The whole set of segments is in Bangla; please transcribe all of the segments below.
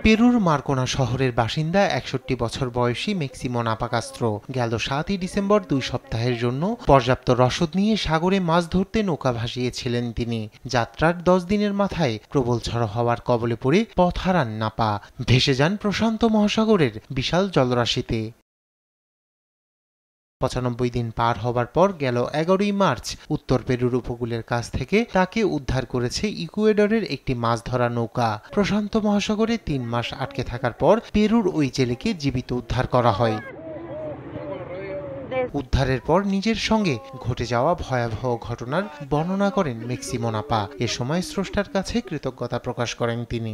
পেরুর মার্কোনা শহরের বাসিন্দা ৬১ বছর বয়সী ম্যাক্সিমো নাপাকাস্ত্রো গেল ৭ই ডিসেম্বর ২ সপ্তাহের জন্য পর্যাপ্ত রসদ নিয়ে সাগরে মাছ ধরতে নৌকা ভাসিয়েছিলেন তিনি। যাত্রার ১০ দিনের মাথায় প্রবল ঝড় হওয়ার কবলে পড়ে পথ হারান নাপা, ভেসে যান প্রশান্ত মহাসাগরের বিশাল জলরাশিতে। ৯৫ দিন পার হবার পর গেল ১১ই মার্চ উত্তর পেরুর উপকূলের কাছ থেকে তাকে উদ্ধার করেছে ইকুয়েডরের একটি মাছ ধরা নৌকা। প্রশান্ত মহাসাগরে ৩ মাস আটকে থাকার পর পেরুর ওই জেলেকে জীবিত উদ্ধার করা হয়। উদ্ধারের পর নিজের সঙ্গে ঘটে যাওয়া ভয়াবহ ঘটনার বর্ণনা করেন ম্যাক্সিমো নাপা। এ সময় স্রষ্টার কাছে কৃতজ্ঞতা প্রকাশ করেন তিনি।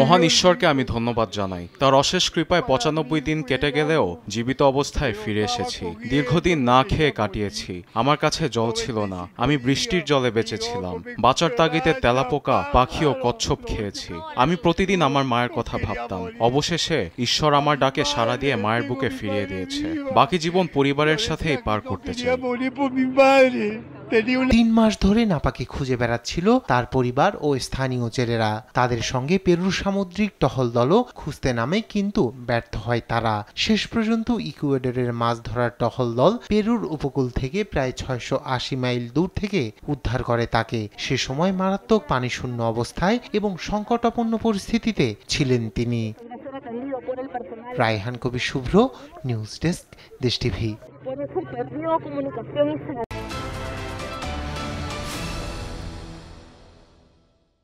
মহান ঈশ্বরকে আমি ধন্যবাদ জানাই। তার অশেষ কৃপায় ৯৫ দিন কেটে গেলেও জীবিত অবস্থায় ফিরে এসেছি। দীর্ঘদিন না খেয়ে কাটিয়েছি। আমার কাছে জল ছিল না, আমি বৃষ্টির জলে বেঁচেছিলাম। বাঁচার তাগিদে তেলাপোকা, পাখি ও কচ্ছপ খেয়েছি। আমি প্রতিদিন আমার মায়ের কথা ভাবতাম। অবশেষে ঈশ্বর আমার ডাকে সাড়া দিয়ে মায়ের বুকে ফিরিয়ে দিয়েছে। বাকি জীবন পরিবারের সাথেই পার করতে চাই। ৩ মাস ধরে নাপাকে খুঁজে বেড়াচ্ছিল তার পরিবার ও স্থানীয় জেলেরা। তাদের সঙ্গে পেরুর সামুদ্রিক টহল দলও খুঁজতে নামে, কিন্তু ব্যর্থ হয় তারা। শেষ পর্যন্ত ইকুয়েডরের মাছ ধরার টহল দল পেরুর উপকূল থেকে প্রায় ৬৮০ মাইল দূর থেকে উদ্ধার করে তাকে। সে সময় মারাত্মক পানিশূন্য অবস্থায় এবং সংকটাপন্ন পরিস্থিতিতে ছিলেন তিনি। রায়হান কবির শুভ্র, নিউজ ডেস্ক, দেশ টিভি।